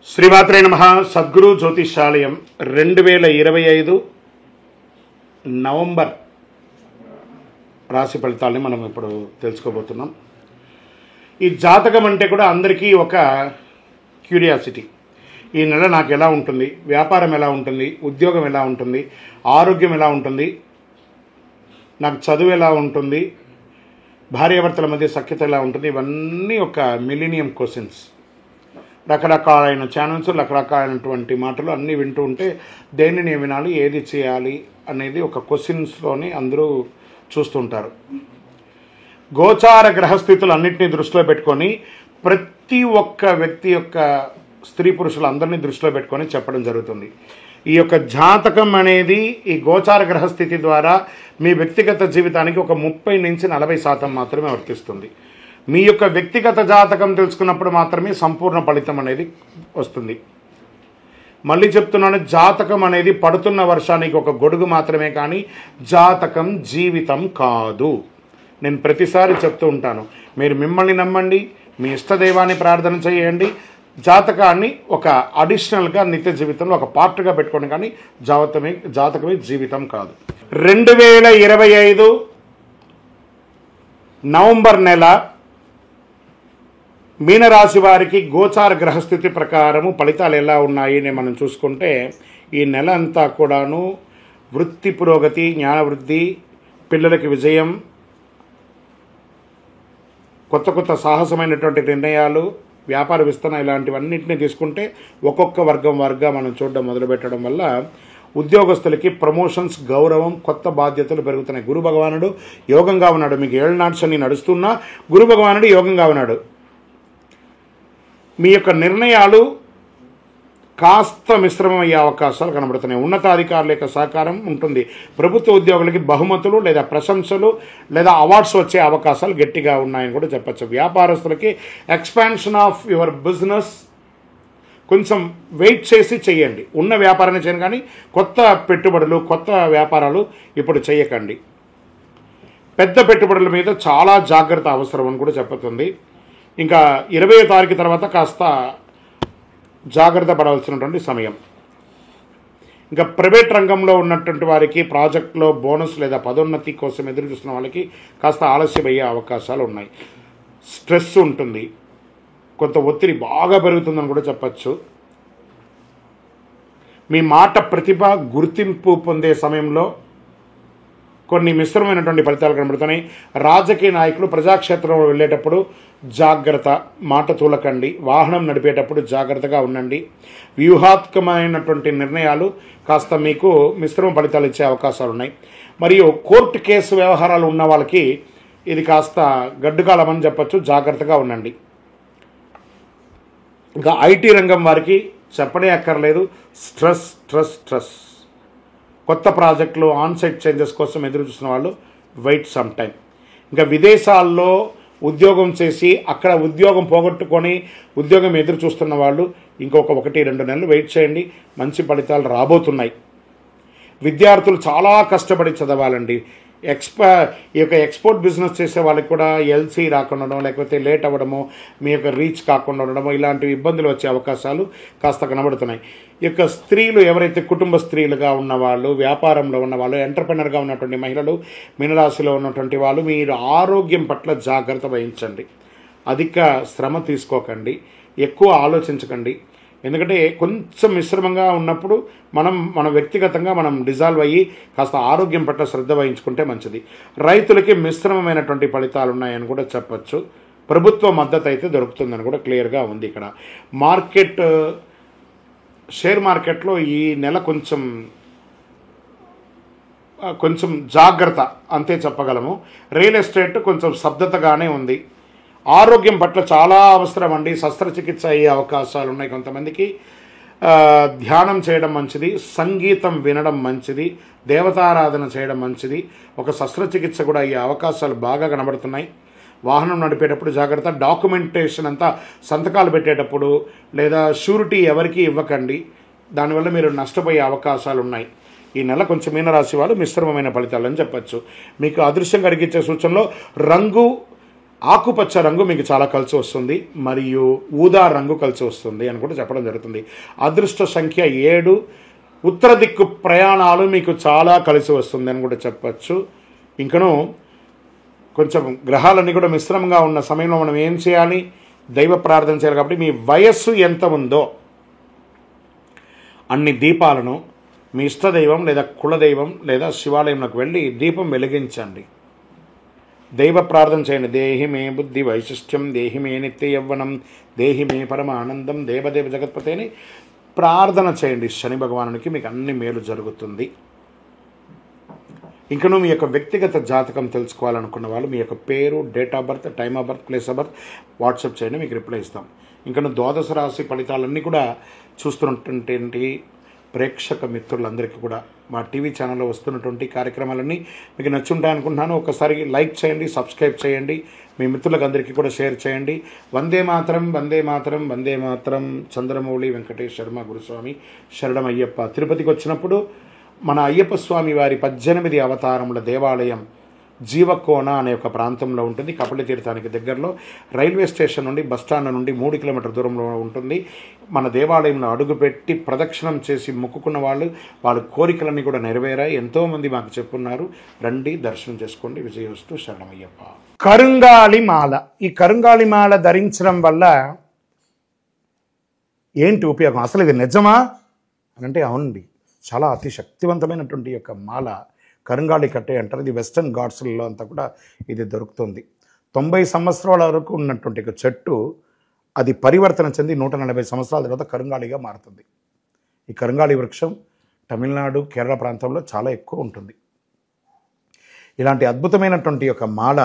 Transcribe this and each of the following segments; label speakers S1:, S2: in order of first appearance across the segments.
S1: శ్రీమాత్రే నమః. సద్గురు జ్యోతిషాలయం 2025 నవంబర్ రాశి ఫలితాలని మనం ఇప్పుడు తెలుసుకోబోతున్నాం. ఈ జాతకం అంటే కూడా అందరికీ ఒక క్యూరియాసిటీ. ఈ నెల నాకు ఎలా ఉంటుంది, వ్యాపారం ఎలా ఉంటుంది, ఉద్యోగం ఎలా ఉంటుంది, ఆరోగ్యం ఎలా ఉంటుంది, నాకు చదువు ఎలా ఉంటుంది, భార్యాభర్తల మధ్య సఖ్యత ఎలా ఉంటుంది, ఇవన్నీ ఒక మిలీనియం క్వశ్చన్స్. రకరకాలైన ఛానల్స్, రకరకాలైనటువంటి మాటలు అన్నీ వింటూ ఉంటే దేనిని వినాలి, ఏది చేయాలి అనేది ఒక క్వశ్చన్స్లోని అందరూ చూస్తుంటారు. గోచార గ్రహస్థితులు అన్నింటినీ దృష్టిలో పెట్టుకొని ప్రతి ఒక్క వ్యక్తి యొక్క స్త్రీ పురుషులు అందరినీ దృష్టిలో పెట్టుకొని చెప్పడం జరుగుతుంది. ఈ యొక్క జాతకం అనేది ఈ గోచార గ్రహస్థితి ద్వారా మీ వ్యక్తిగత జీవితానికి ఒక 30 నుంచి 40% మాత్రమే వర్తిస్తుంది. మీ యొక్క వ్యక్తిగత జాతకం తెలుసుకున్నప్పుడు మాత్రమే సంపూర్ణ ఫలితం అనేది వస్తుంది. మళ్ళీ చెప్తున్నాను, జాతకం అనేది పడుతున్న వర్షానికి ఒక గొడుగు మాత్రమే, కానీ జాతకం జీవితం కాదు. నేను ప్రతిసారి చెప్తూ ఉంటాను, మీరు మిమ్మల్ని నమ్మండి, మీ ఇష్టదైవాన్ని ప్రార్థన చేయండి, జాతకాన్ని ఒక అడిషనల్గా నిత్య జీవితంలో ఒక పార్ట్గా పెట్టుకోండి, కానీ జాతకమే జీవితం కాదు. 2025 నవంబర్ నెల మీనరాశి వారికి గోచార గ్రహస్థితి ప్రకారము ఫలితాలు ఎలా ఉన్నాయి అని మనం చూసుకుంటే, ఈ నెల అంతా కూడాను వృత్తి పురోగతి, జ్ఞానవృద్ధి, పిల్లలకి విజయం, కొత్త కొత్త సాహసమైనటువంటి నిర్ణయాలు, వ్యాపార విస్తరణ, ఇలాంటివన్నింటినీ తీసుకుంటే ఒక్కొక్క వర్గంగా మనం చూడడం మొదలుపెట్టడం వల్ల ఉద్యోగస్తులకి ప్రమోషన్స్, గౌరవం, కొత్త బాధ్యతలు పెరుగుతున్నాయి. గురు భగవానుడు యోగంగా ఉన్నాడు. మీకు ఏళ్ళనాటి శని నడుస్తున్నా గురు భగవానుడు యోగంగా ఉన్నాడు. మీ యొక్క నిర్ణయాలు కాస్త మిశ్రమమయ్యే అవకాశాలు కనబడుతున్నాయి. ఉన్నతాధికారుల యొక్క సహకారం ఉంటుంది. ప్రభుత్వ ఉద్యోగులకి బహుమతులు లేదా ప్రశంసలు లేదా అవార్డ్స్ వచ్చే అవకాశాలు గట్టిగా ఉన్నాయని కూడా చెప్పచ్చు. వ్యాపారస్తులకి ఎక్స్పాన్షన్ ఆఫ్ యువర్ బిజినెస్ కొంచెం వెయిట్ చేసి చేయండి. ఉన్న వ్యాపారాన్ని చేయండి, కానీ కొత్త పెట్టుబడులు, కొత్త వ్యాపారాలు ఇప్పుడు చేయకండి. పెద్ద పెట్టుబడుల మీద చాలా జాగ్రత్త అవసరం అని కూడా చెప్పుతుంది. ఇంకా 20వ తారీఖు తర్వాత కాస్త జాగ్రత్త పడవలసినటువంటి సమయం. ఇంకా ప్రైవేట్ రంగంలో ఉన్నటువంటి వారికి ప్రాజెక్టులో బోనస్ లేదా పదోన్నతి కోసం ఎదురు చూస్తున్న వాళ్ళకి కాస్త ఆలస్యమయ్యే అవకాశాలు ఉన్నాయి. స్ట్రెస్ ఉంటుంది, కొంత ఒత్తిడి బాగా పెరుగుతుందని కూడా చెప్పచ్చు. మీ మాట ప్రతిభ గుర్తింపు పొందే సమయంలో కొన్ని మిశ్రమైనటువంటి ఫలితాలు కనబడుతున్నాయి. రాజకీయ నాయకులు ప్రజాక్షేత్రంలో వెళ్ళేటప్పుడు జాగ్రత్త, మాట తూలకండి. వాహనం నడిపేటప్పుడు జాగ్రత్తగా ఉండండి. వ్యూహాత్మకమైనటువంటి నిర్ణయాలు కాస్త మీకు మిశ్రమ ఫలితాలు ఇచ్చే అవకాశాలు ఉన్నాయి. మరియు కోర్టు కేసు వ్యవహారాలు ఉన్న వాళ్ళకి ఇది కాస్త గడ్డుకాలం అని చెప్పచ్చు. జాగ్రత్తగా ఉండండి. ఇంకా ఐటీ రంగం వారికి చెప్పనే అక్కర్లేదు. స్ట్రెస్. కొత్త ప్రాజెక్టులు, ఆన్సైట్ చేంజెస్ కోసం ఎదురు చూస్తున్న వాళ్ళు వెయిట్ సమ్ టైం. ఇంకా విదేశాల్లో ఉద్యోగం చేసి అక్కడ ఉద్యోగం పోగొట్టుకొని ఉద్యోగం ఎదురు చూస్తున్న వాళ్ళు ఇంకొక 1-2 నెలలు వెయిట్ చేయండి. మంచి ఫలితాలు రాబోతున్నాయి. విద్యార్థులు చాలా కష్టపడి చదవాలండి. ఈ యొక్క ఎక్స్పోర్ట్ బిజినెస్ చేసే వాళ్ళకి కూడా ఎల్సీ రాకుండా, లేకపోతే లేట్ అవ్వడము, మీ యొక్క రీచ్ కాకుండా ఉండడము, ఇలాంటి ఇబ్బందులు వచ్చే అవకాశాలు కాస్త కనబడుతున్నాయి. ఈ యొక్క స్త్రీలు ఎవరైతే కుటుంబ స్త్రీలుగా ఉన్నవాళ్ళు, వ్యాపారంలో ఉన్నవాళ్ళు, ఎంటర్ప్రెనర్గా ఉన్నటువంటి మహిళలు, మీనరాశిలో ఉన్నటువంటి వాళ్ళు మీరు ఆరోగ్యం పట్ల జాగ్రత్త వహించండి. అధిక శ్రమ తీసుకోకండి, ఎక్కువ ఆలోచించకండి. ఎందుకంటే కొంచెం మిశ్రమంగా ఉన్నప్పుడు మన వ్యక్తిగతంగా మనం డిజాల్వ్ అయ్యి కాస్త ఆరోగ్యం పట్ల శ్రద్ధ వహించుకుంటే మంచిది. రైతులకి మిశ్రమమైనటువంటి ఫలితాలు ఉన్నాయని కూడా చెప్పచ్చు. ప్రభుత్వ మద్దతు అయితే దొరుకుతుందని కూడా క్లియర్గా ఉంది. ఇక్కడ షేర్ మార్కెట్లో ఈ నెల కొంచెం జాగ్రత్త అంతే చెప్పగలము. రియల్ ఎస్టేట్ కొంచెం స్తబ్దతగానే ఉంది. ఆరోగ్యం పట్ల చాలా అవసరం అండి. శస్త్రచికిత్స అయ్యే అవకాశాలు ఉన్నాయి. కొంతమందికి ధ్యానం చేయడం మంచిది, సంగీతం వినడం మంచిది, దేవతారాధన చేయడం మంచిది. ఒక శస్త్రచికిత్స కూడా అయ్యే అవకాశాలు బాగా కనబడుతున్నాయి. వాహనం నడిపేటప్పుడు జాగ్రత్త. డాక్యుమెంటేషన్ అంతా సంతకాలు పెట్టేటప్పుడు లేదా షూరిటీ ఎవరికి ఇవ్వకండి. దానివల్ల మీరు నష్టపోయే అవకాశాలు ఉన్నాయి. ఈ నెల కొంచెం మీనరాశి వాళ్ళు మిశ్రమమైన ఫలితాలని చెప్పచ్చు. మీకు అదృశ్యం కలిగించే సూచనలో రంగు ఆకుపచ్చ రంగు మీకు చాలా కలిసి వస్తుంది, మరియు ఊదా రంగు కలిసి వస్తుంది అని కూడా చెప్పడం జరుగుతుంది. అదృష్ట సంఖ్య 7. ఉత్తర దిక్కు ప్రయాణాలు మీకు చాలా కలిసి వస్తుంది అని కూడా చెప్పచ్చు. ఇంకను కొంచెం గ్రహాలన్నీ కూడా మిశ్రమంగా ఉన్న సమయంలో మనం ఏం చేయాలి? దైవ ప్రార్థన చేయాలి. కాబట్టి మీ వయస్సు ఎంత ఉందో అన్ని దీపాలను మీ ఇష్టదైవం లేదా కులదైవం లేదా శివాలయంలోకి వెళ్ళి దీపం వెలిగించండి. దైవ ప్రార్థన చేయండి. దేహి మే బుద్ధి వైశిష్ట్యం, దేహి మే నిత్య యవ్వనం, దేహి మే పరమ ఆనందం, దేవదేవ జగత్పతి అని ప్రార్థన చేయండి. శని భగవానునికి మీకు అన్ని మేలు జరుగుతుంది. ఇంకనూ మీ యొక్క వ్యక్తిగత జాతకం తెలుసుకోవాలనుకున్న వాళ్ళు మీ యొక్క పేరు, date of birth, time of birth, place of birth WhatsApp చేయండి, మీకు రిప్లై ఇస్తాం. ఇంకనూ ద్వాదశ రాశి ఫలితాలన్నీ కూడా చూస్తున్నటువంటి ప్రేక్షక మిత్రులందరికీ కూడా మా టీవీ ఛానల్లో వస్తున్నటువంటి కార్యక్రమాలన్నీ మీకు నచ్చుంటాయనుకుంటున్నాను. ఒకసారి లైక్ చేయండి, సబ్స్క్రైబ్ చేయండి, మీ మిత్రులకు అందరికీ కూడా షేర్ చేయండి. వందే మాతరం, వందే మాతరం, వందే మాతరం. చంద్రమౌళి వెంకటేష్ శర్మ గురుస్వామి శరణం అయ్యప్ప. తిరుపతికి వచ్చినప్పుడు మన అయ్యప్ప స్వామి వారి 18 అవతారముల దేవాలయం జీవకోన అనే ఒక ప్రాంతంలో ఉంటుంది. కపిల తీర్థానికి దగ్గరలో రైల్వే స్టేషన్ నుండి బస్టాండ్ నుండి 3 కిలోమీటర్ల దూరంలో ఉంటుంది. మన దేవాలయంలో అడుగుపెట్టి ప్రదక్షిణం చేసి మొక్కుకున్న వాళ్ళ కోరికలన్నీ కూడా నెరవేరాయి. ఎంతోమంది మాకు చెప్పున్నారు. రండి, దర్శనం చేసుకోండి. విజయవస్తు. శరణమయ్యప్ప. కరుంగాలి మాల. ఈ కరుంగాలి మాల ధరించడం వల్ల ఏంటి ఉపయోగం? అసలు ఇది నిజమా అని అంటే అవునండి, చాలా అతి శక్తివంతమైనటువంటి యొక్క మాల కరుంగాళి కట్టే అంటారు. ఇది వెస్టర్న్ ఘాట్స్లలో అంతా కూడా ఇది దొరుకుతుంది. 90 సంవత్సరాల వరకు ఉన్నటువంటి ఒక చెట్టు అది పరివర్తన చెంది 140 సంవత్సరాల తర్వాత కరుంగాళిగా మారుతుంది. ఈ కరుంగాళి వృక్షం తమిళనాడు, కేరళ ప్రాంతంలో చాలా ఎక్కువ ఉంటుంది. ఇలాంటి అద్భుతమైనటువంటి యొక్క మాల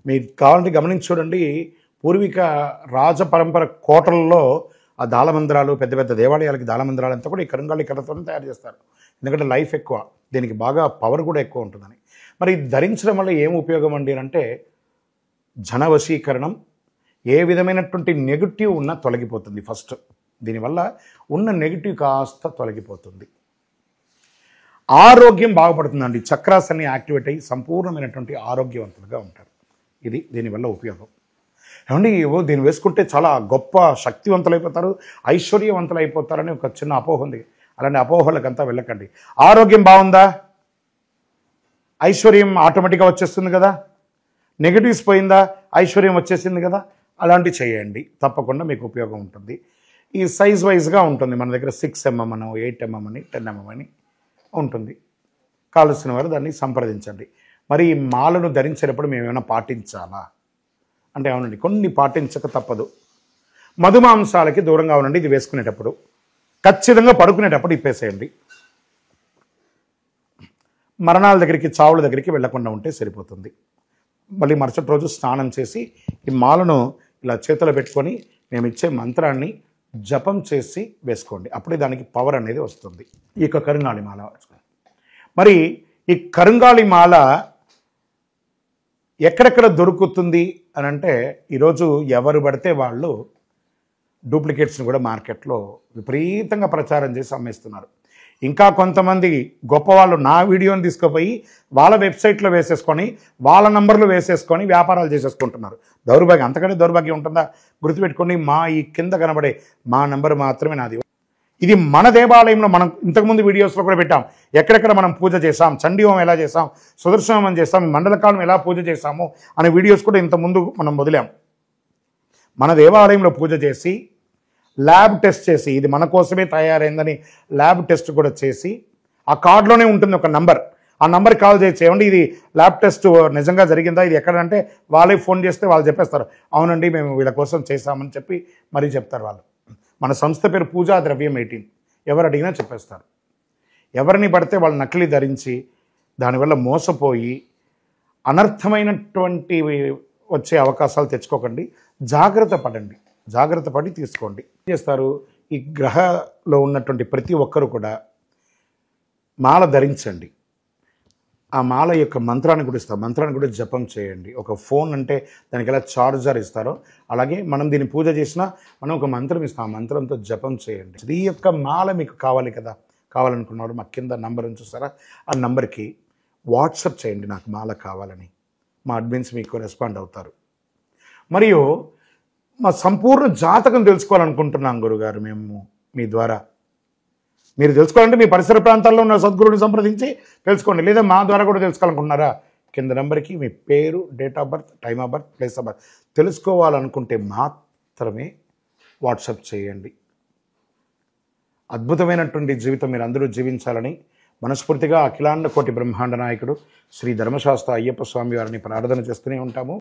S1: మీరు కావాలంటే గమనించి చూడండి. పూర్వీక రాజ పరంపర కోటలలో ఆ దాళమందిరాలు, పెద్ద పెద్ద దేవాలయాలకి దాళమందిరాలు అంతా కూడా ఈ కరుంగాళి కట్టతో తయారు చేస్తారు. ఎందుకంటే లైఫ్ ఎక్కువ, దీనికి బాగా పవర్ కూడా ఎక్కువ ఉంటుందని. మరి ధరించడం వల్ల ఏం ఉపయోగం అండి అంటే జనవశీకరణం, ఏ విధమైనటువంటి నెగిటివ్ ఉన్నా తొలగిపోతుంది. ఫస్ట్ దీనివల్ల ఉన్న నెగిటివ్ కాస్త తొలగిపోతుంది. ఆరోగ్యం బాగుపడుతుందండి. చక్రాస్ అన్ని యాక్టివేట్ అయ్యి సంపూర్ణమైనటువంటి ఆరోగ్యవంతులుగా ఉంటారు. ఇది దీనివల్ల ఉపయోగం. ఏమండి, దీన్ని వేసుకుంటే చాలా గొప్ప శక్తివంతులైపోతారు, ఐశ్వర్యవంతులు అయిపోతారని ఒక చిన్న అపోహ ఉంది. అలాంటి అపోహలకంతా వెళ్ళకండి. ఆరోగ్యం బాగుందా, ఐశ్వర్యం ఆటోమేటిక్గా వచ్చేస్తుంది కదా. నెగిటివ్స్ పోయిందా, ఐశ్వర్యం వచ్చేసింది కదా. అలాంటివి చేయండి, తప్పకుండా మీకు ఉపయోగం ఉంటుంది. ఈ సైజ్ వైజ్గా ఉంటుంది. మన దగ్గర 6 mm అని, 8 mm అని, 10 mm అని ఉంటుంది. కావలసిన వారు దాన్ని సంప్రదించండి. మరి ఈ మాలను ధరించేటప్పుడు మేము ఏమైనా పాటించాలా అంటే అవునండి, కొన్ని పాటించక తప్పదు. మధుమాంసాలకి దూరంగా ఉండండి. ఇది వేసుకునేటప్పుడు ఖచ్చితంగా పడుకునేటప్పుడు ఇప్పేసేయండి. మరణాల దగ్గరికి, చావుల దగ్గరికి వెళ్లకుండా ఉంటే సరిపోతుంది. మళ్ళీ మరుసటి రోజు స్నానం చేసి ఈ మాలను ఇలా చేతిలో పెట్టుకొని మేము ఇచ్చే మంత్రాన్ని జపం చేసి వేసుకోండి. అప్పుడే దానికి పవర్ అనేది వస్తుంది. ఈ యొక్క కరుంగాళి మాల. మరి ఈ కరుంగాళి మాల ఎక్కడెక్కడ దొరుకుతుంది అని అంటే ఈరోజు ఎవరు పడితే వాళ్ళు డూప్లికేట్స్ని కూడా మార్కెట్లో విపరీతంగా ప్రచారం చేసి అమ్మేస్తున్నారు. ఇంకా కొంతమంది గొప్పవాళ్ళు నా వీడియోని తీసుకుపోయి వాళ్ళ వెబ్సైట్లో వేసేసుకొని వాళ్ళ నంబర్లు వేసేసుకొని వ్యాపారాలు చేసేసుకుంటున్నారు. దౌర్భాగ్యం, అంతకంటే దౌర్భాగ్యం ఉంటుందా? గుర్తుపెట్టుకొని మా ఈ కింద కనబడే మా నంబర్ మాత్రమే నాది. ఇది మన దేవాలయంలో మనం ఇంతకుముందు వీడియోస్లో కూడా పెట్టాం. ఎక్కడెక్కడ మనం పూజ చేసాం, చండీహోమం ఎలా చేసాం, సుదర్శనం చేసాం, మండలకాలం ఎలా పూజ చేసాము అనే వీడియోస్ కూడా ఇంతకుముందు మనం వదిలాం. మన దేవాలయంలో పూజ చేసి ల్యాబ్ టెస్ట్ చేసి ఇది మన కోసమే తయారైందని ల్యాబ్ టెస్ట్ కూడా చేసి ఆ కార్డులోనే ఉంటుంది ఒక నంబర్. ఆ నంబర్కి కాల్ చేసి ఏమండి ఇది ల్యాబ్ టెస్ట్ నిజంగా జరిగిందా, ఇది ఎక్కడంటే వాళ్ళే ఫోన్ చేస్తే వాళ్ళు చెప్పేస్తారు అవునండి మేము వీళ్ళ కోసం చేశామని చెప్పి మరీ చెప్తారు వాళ్ళు. మన సంస్థ పేరు పూజా ద్రవ్యం 18. ఎవరు అడిగినా చెప్పేస్తారు. ఎవరిని పడితే వాళ్ళు నకిలీ ధరించి దానివల్ల మోసపోయి అనర్థమైనటువంటి వచ్చే అవకాశాలు తెచ్చుకోకండి. జాగ్రత్త పడండి, జాగ్రత్త పడి తీసుకోండి. ఏం చేస్తారు, ఈ గ్రహలో ఉన్నటువంటి ప్రతి ఒక్కరు కూడా మాల ధరించండి. ఆ మాల యొక్క మంత్రాన్ని కూడా ఇస్తారు, మంత్రాన్ని కూడా జపం చేయండి. ఒక ఫోన్ అంటే దానికి ఎలా చార్జర్ ఇస్తారో అలాగే మనం దీన్ని పూజ చేసినా మనం ఒక మంత్రం ఇస్తాం, ఆ మంత్రంతో జపం చేయండి. ఈ యొక్క మాల మీకు కావాలి కదా, కావాలనుకున్నవాడు మా కింద నంబర్ చూస్తారా, ఆ నంబర్కి వాట్సాప్ చేయండి నాకు మాల కావాలని. మా అడ్మిన్స్ మీకు రెస్పాండ్ అవుతారు. మరియు మా సంపూర్ణ జాతకం తెలుసుకోవాలనుకుంటున్నాం గురుగారు మేము మీ ద్వారా. మీరు తెలుసుకోవాలంటే మీ పరిసర ప్రాంతాల్లో ఉన్న సద్గురువుని సంప్రదించి తెలుసుకోండి, లేదా మా ద్వారా కూడా తెలుసుకోవాలనుకుంటున్నారా? కింద నెంబర్కి మీ పేరు, date of birth, time of birth, place of birth తెలుసుకోవాలనుకుంటే మాత్రమే వాట్సాప్ చేయండి. అద్భుతమైనటువంటి జీవితం మీరు అందరూ జీవించాలని మనస్ఫూర్తిగా అఖిలాండ కోటి బ్రహ్మాండ నాయకుడు శ్రీ ధర్మశాస్త్ర అయ్యప్ప స్వామి వారిని ప్రార్థన చేస్తూనే ఉంటాము.